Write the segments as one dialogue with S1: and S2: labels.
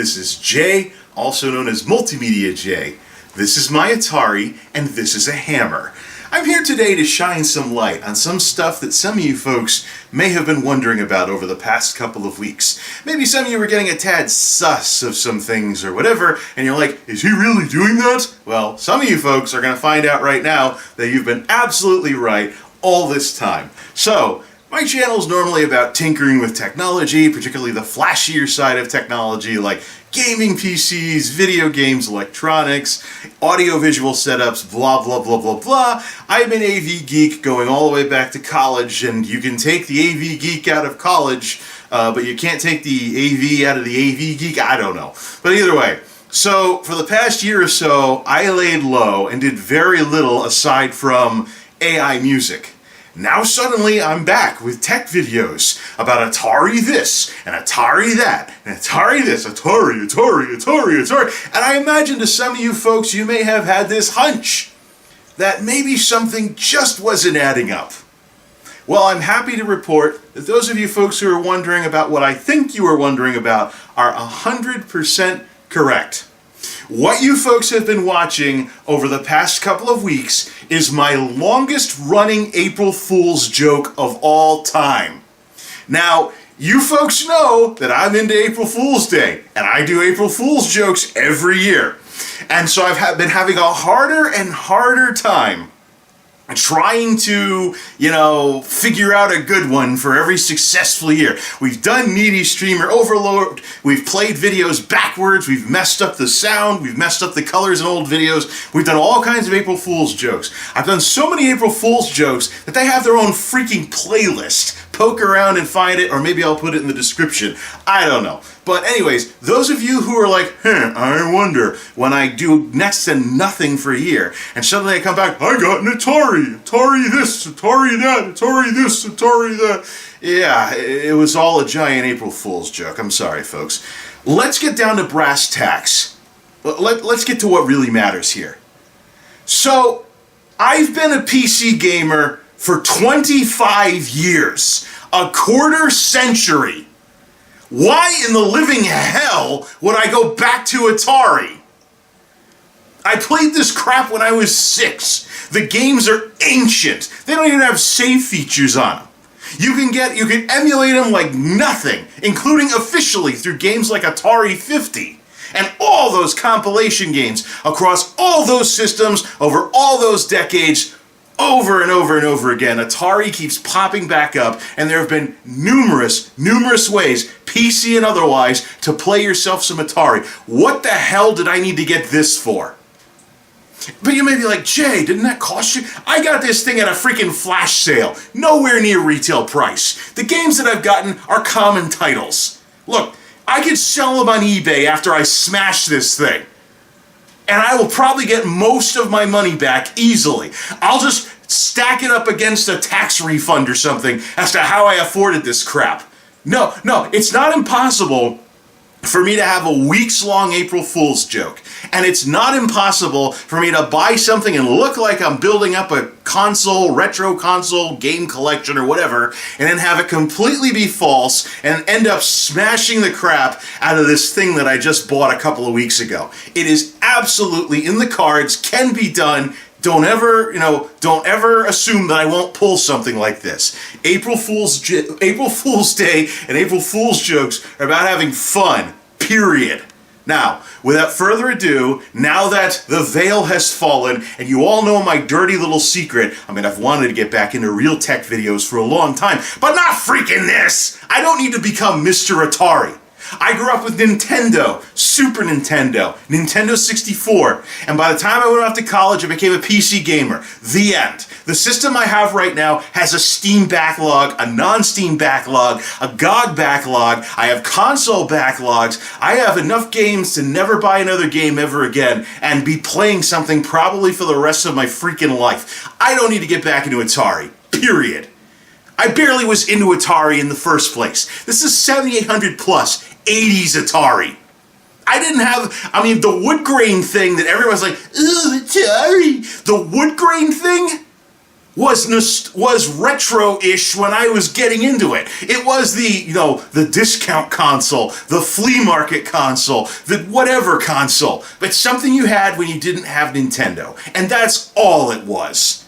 S1: This is Jay, also known as MultimediaJay. This is my Atari, and this is a hammer. I'm here today to shine some light on some stuff that some of you folks may have been wondering about over the past couple of weeks. Maybe some of you were getting a tad sus of some things or whatever, and you're like, is he really doing that? Well, some of you folks are going to find out right now that you've been absolutely right all this time. So, my channel is normally about tinkering with technology, particularly the flashier side of technology like gaming PCs, video games, electronics, audio-visual setups, blah, blah, blah, blah, blah. I'm an AV geek going all the way back to college, and you can take the AV geek out of college, but you can't take the AV out of the AV geek. I don't know. But either way, so for the past year or so, I laid low and did very little aside from AI music. Now suddenly I'm back with tech videos about Atari this, and Atari that, and Atari this, Atari. And I imagine to some of you folks, you may have had this hunch that maybe something just wasn't adding up. Well, I'm happy to report that those of you folks who are wondering about what I think you are wondering about are 100% correct. What you folks have been watching over the past couple of weeks is my longest running April Fool's joke of all time. Now, you folks know that I'm into April Fool's Day, and I do April Fool's jokes every year. And so I've been having a harder and harder time trying to, figure out a good one for every successful year. We've done Needy Streamer Overload, we've played videos backwards, we've messed up the sound, we've messed up the colors in old videos, we've done all kinds of April Fool's jokes. I've done so many April Fool's jokes that they have their own freaking playlist. Poke around and find it, or maybe I'll put it in the description. I don't know. But anyways, those of you who are like, I wonder, when I do next to nothing for a year, and suddenly I come back, I got an Atari. Atari this, Atari that, Atari this, Atari that. Yeah, it was all a giant April Fool's joke. I'm sorry, folks. Let's get down to brass tacks. Let's get to what really matters here. So, I've been a PC gamer for 25 years, a quarter century. Why in the living hell would I go back to Atari? I played this crap when I was 6. The games are ancient. They don't even have save features on them. You can emulate them like nothing, including officially through games like Atari 50. And all those compilation games across all those systems over all those decades, over and over and over again, Atari keeps popping back up, and there have been numerous ways, PC and otherwise, to play yourself some Atari. What the hell did I need to get this for? But you may be like, Jay, didn't that cost you? I got this thing at a freaking flash sale, nowhere near retail price. The games that I've gotten are common titles. Look, I could sell them on eBay after I smash this thing, and I will probably get most of my money back easily. I'll just stack it up against a tax refund or something as to how I afforded this crap. No, it's not impossible for me to have a weeks-long April Fool's joke. And it's not impossible for me to buy something and look like I'm building up a console, retro console, game collection or whatever, and then have it completely be false and end up smashing the crap out of this thing that I just bought a couple of weeks ago. It is absolutely in the cards, can be done. Don't ever assume that I won't pull something like this. April Fool's Day and April Fool's jokes are about having fun, period. Now, without further ado, now that the veil has fallen and you all know my dirty little secret, I've wanted to get back into real tech videos for a long time, but not freaking this! I don't need to become Mr. Atari. I grew up with Nintendo, Super Nintendo, Nintendo 64, and by the time I went off to college, I became a PC gamer. The end. The system I have right now has a Steam backlog, a non-Steam backlog, a GOG backlog, I have console backlogs, I have enough games to never buy another game ever again and be playing something probably for the rest of my freaking life. I don't need to get back into Atari, period. I barely was into Atari in the first place. This is 7800 plus, 80s Atari. I didn't have, the wood grain thing that everyone's like, ooh, Atari. The wood grain thing was retro-ish when I was getting into it. It was the discount console, the flea market console, the whatever console, but something you had when you didn't have Nintendo, and that's all it was.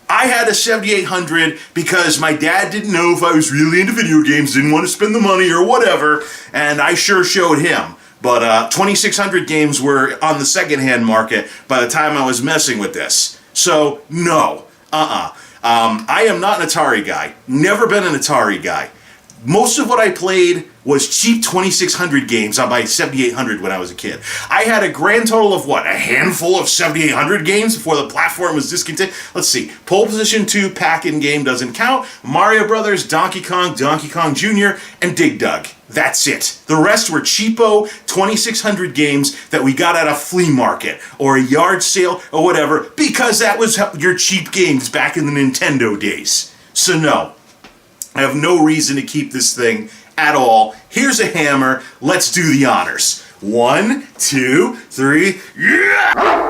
S1: I had a 7800 because my dad didn't know if I was really into video games, didn't want to spend the money or whatever, and I sure showed him. But 2600 games were on the secondhand market by the time I was messing with this. So, no. I am not an Atari guy. Never been an Atari guy. Most of what I played was cheap 2600 games on my 7800 when I was a kid. I had a grand total of what? A handful of 7800 games before the platform was discontinued? Let's see. Pole Position 2 pack-in game doesn't count. Mario Brothers, Donkey Kong Jr., and Dig Dug. That's it. The rest were cheapo 2600 games that we got at a flea market or a yard sale or whatever, because that was your cheap games back in the Nintendo days. So no, I have no reason to keep this thing at all. Here's a hammer. Let's do the honors. 1, 2, 3, yeah!